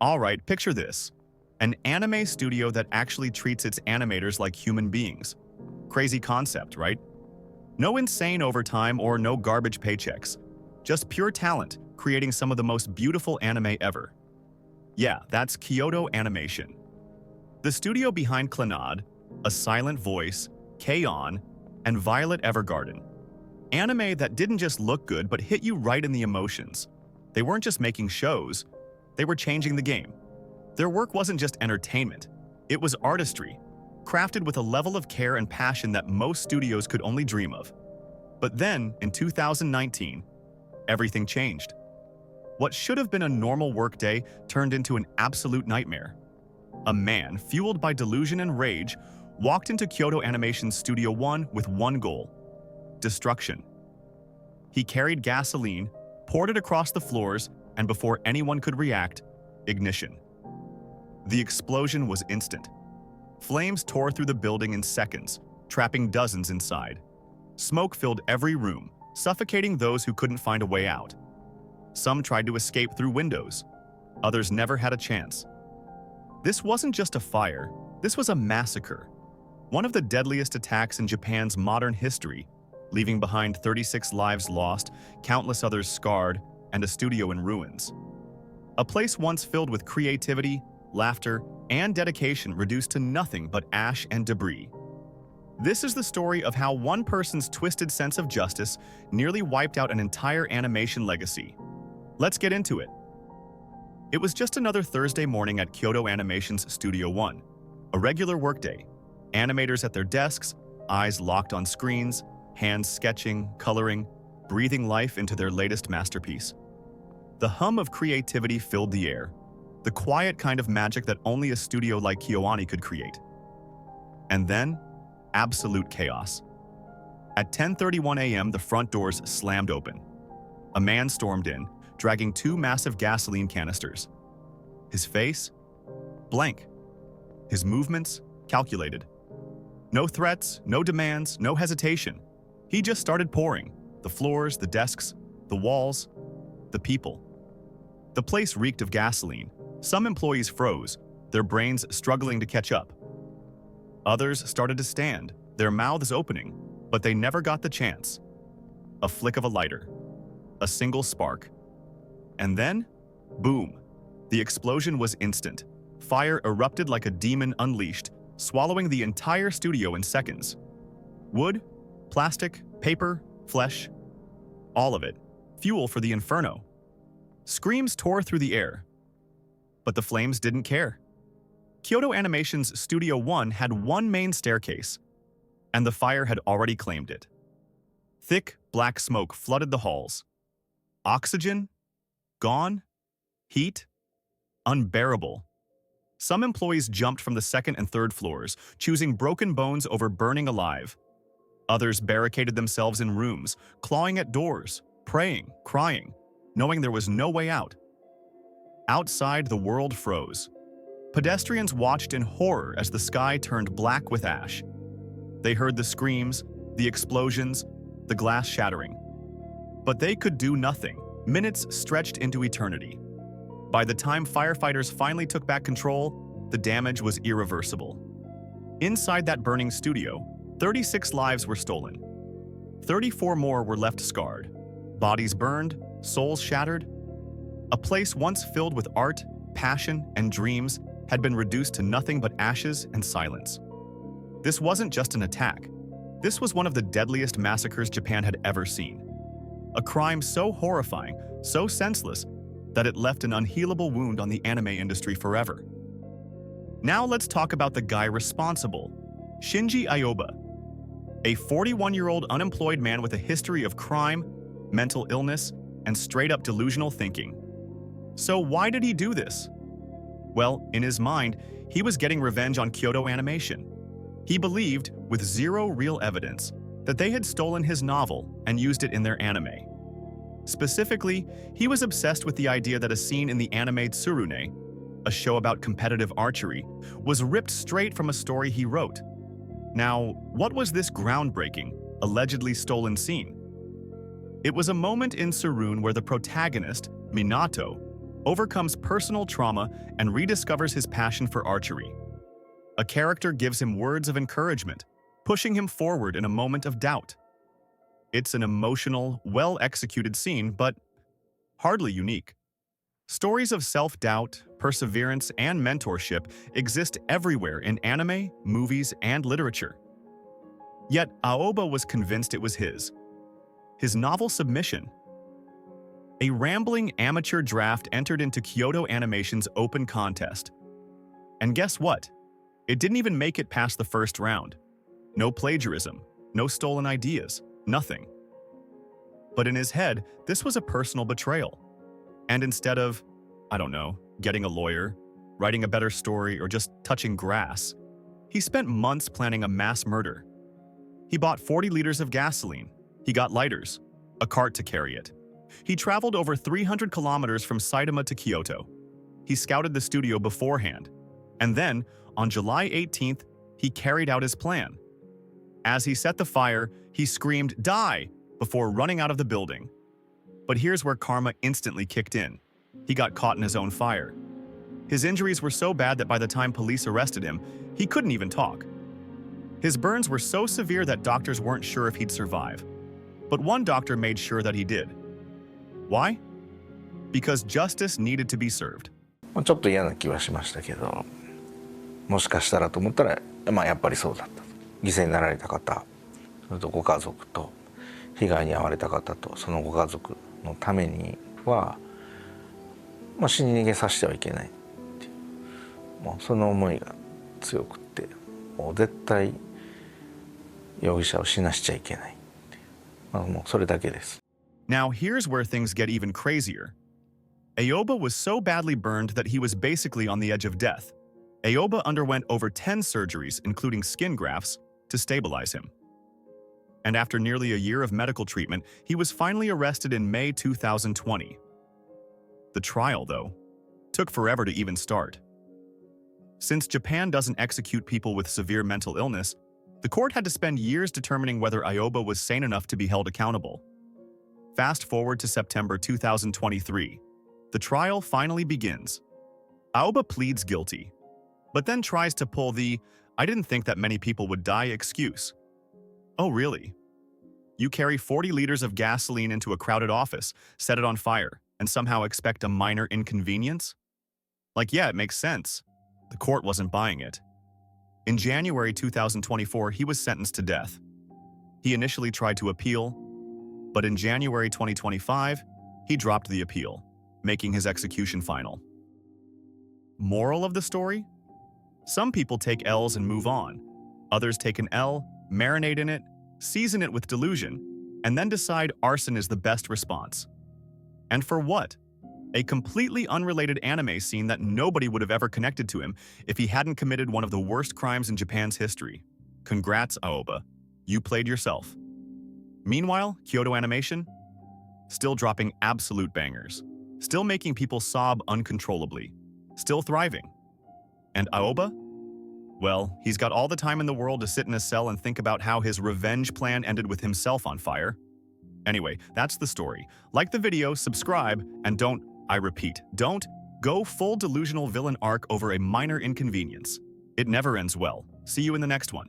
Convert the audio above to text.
Alright, picture this. An anime studio that actually treats its animators like human beings. Crazy concept, right? No insane overtime or no garbage paychecks. Just pure talent, creating some of the most beautiful anime ever. Yeah, that's Kyoto Animation. The studio behind Clannad, A Silent Voice, KyoAni, and Violet Evergarden. Anime that didn't just look good but hit you right in the emotions. They weren't just making shows, they were changing the game. Their work wasn't just entertainment, it was artistry, crafted with a level of care and passion that most studios could only dream of. But then, in 2019, everything changed. What should have been a normal workday turned into an absolute nightmare. A man, fueled by delusion and rage, walked into Kyoto Animation Studio 1 with one goal: destruction. He carried gasoline, poured it across the floors, and before anyone could react, ignition. The explosion was instant. Flames tore through the building in seconds, trapping dozens inside. Smoke filled every room, suffocating those who couldn't find a way out. Some tried to escape through windows. Others never had a chance. This wasn't just a fire, this was a massacre. One of the deadliest attacks in Japan's modern history, leaving behind 36 lives lost, countless others scarred, and a studio in ruins. A place once filled with creativity, laughter, and dedication reduced to nothing but ash and debris. This is the story of how one person's twisted sense of justice nearly wiped out an entire animation legacy. Let's get into it. It was just another Thursday morning at Kyoto Animation's Studio 1, a regular workday. Animators at their desks, eyes locked on screens, hands sketching, coloring, breathing life into their latest masterpiece. The hum of creativity filled the air, the quiet kind of magic that only a studio like KyoAni could create. And then, absolute chaos. At 10:31 a.m., the front doors slammed open. A man stormed in, dragging two massive gasoline canisters. His face? Blank. His movements? Calculated. No threats, no demands, no hesitation. He just started pouring. The floors, the desks, the walls, the people. The place reeked of gasoline. Some employees froze, their brains struggling to catch up. Others started to stand, their mouths opening, but they never got the chance. A flick of a lighter. A single spark. And then, boom. The explosion was instant. Fire erupted like a demon unleashed, swallowing the entire studio in seconds. Wood, plastic, paper, flesh, all of it. Fuel for the inferno. Screams tore through the air. But the flames didn't care. Kyoto Animation's Studio 1 had one main staircase, and the fire had already claimed it. Thick, black smoke flooded the halls. Oxygen? Gone? Heat? Unbearable. Some employees jumped from the second and third floors, choosing broken bones over burning alive. Others barricaded themselves in rooms, clawing at doors, praying, crying, knowing there was no way out. Outside, the world froze. Pedestrians watched in horror as the sky turned black with ash. They heard the screams, the explosions, the glass shattering. But they could do nothing. Minutes stretched into eternity. By the time firefighters finally took back control, the damage was irreversible. Inside that burning studio, 36 lives were stolen. 34 more were left scarred. Bodies burned, souls shattered. A place once filled with art, passion, and dreams had been reduced to nothing but ashes and silence. This wasn't just an attack. This was one of the deadliest massacres Japan had ever seen. A crime so horrifying, so senseless, that it left an unhealable wound on the anime industry forever. Now let's talk about the guy responsible, Shinji Aoba, a 41-year-old unemployed man with a history of crime, mental illness, and straight-up delusional thinking. So why did he do this? Well, in his mind, he was getting revenge on Kyoto Animation. He believed, with zero real evidence, that they had stolen his novel and used it in their anime. Specifically, he was obsessed with the idea that a scene in the anime Tsurune, a show about competitive archery, was ripped straight from a story he wrote. Now, what was this groundbreaking, allegedly stolen scene? It was a moment in Tsurune where the protagonist, Minato, overcomes personal trauma and rediscovers his passion for archery. A character gives him words of encouragement, pushing him forward in a moment of doubt. It's an emotional, well-executed scene, but hardly unique. Stories of self-doubt, perseverance, and mentorship exist everywhere in anime, movies, and literature. Yet Aoba was convinced it was his novel submission. A rambling amateur draft entered into Kyoto Animation's open contest. And guess what? It didn't even make it past the first round. No plagiarism, no stolen ideas, nothing. But in his head, this was a personal betrayal. And instead of, I don't know, getting a lawyer, writing a better story, or just touching grass, he spent months planning a mass murder. He bought 40 liters of gasoline. He got lighters, a cart to carry it. He traveled over 300 kilometers from Saitama to Kyoto. He scouted the studio beforehand. And then, on July 18th, he carried out his plan. As he set the fire, he screamed, "Die!" before running out of the building. But here's where karma instantly kicked in. He got caught in his own fire. His injuries were so bad that by the time police arrested him, he couldn't even talk. His burns were so severe that doctors weren't sure if he'd survive. But one doctor made sure that he did. Why? Because justice needed to be served. ちょっと嫌な気はしましたけど、もしかしたらと思ったら、やっぱりそうだったと。犠牲になられた方、それとご家族と、被害に遭われた方とそのご家族のためには、死に逃げさせてはいけないっていう、その思いが強くって、もう絶対容疑者を死なしちゃいけないっていう、もうそれだけです。Now here's where things get even crazier. Aoba was so badly burned that he was basically on the edge of death. Aoba underwent over 10 surgeries, including skin grafts, to stabilize him. And after nearly a year of medical treatment, he was finally arrested in May 2020. The trial, though, took forever to even start. Since Japan doesn't execute people with severe mental illness, the court had to spend years determining whether Aoba was sane enough to be held accountable. Fast forward to September 2023. The trial finally begins. Aoba pleads guilty, but then tries to pull the "I didn't think that many people would die" excuse. Oh, really? You carry 40 liters of gasoline into a crowded office, set it on fire, and somehow expect a minor inconvenience? Like, yeah, it makes sense. The court wasn't buying it. In January 2024, he was sentenced to death. He initially tried to appeal, but in January 2025, he dropped the appeal, making his execution final. Moral of the story? Some people take L's and move on. Others take an L, marinate in it, season it with delusion, and then decide arson is the best response. And for what? A completely unrelated anime scene that nobody would have ever connected to him if he hadn't committed one of the worst crimes in Japan's history. Congrats, Aoba. You played yourself. Meanwhile, Kyoto Animation? Still dropping absolute bangers. Still making people sob uncontrollably. Still thriving. And Aoba? Well, he's got all the time in the world to sit in a cell and think about how his revenge plan ended with himself on fire. Anyway, that's the story. Like the video, subscribe, and don't, I repeat, don't go full delusional villain arc over a minor inconvenience. It never ends well. See you in the next one.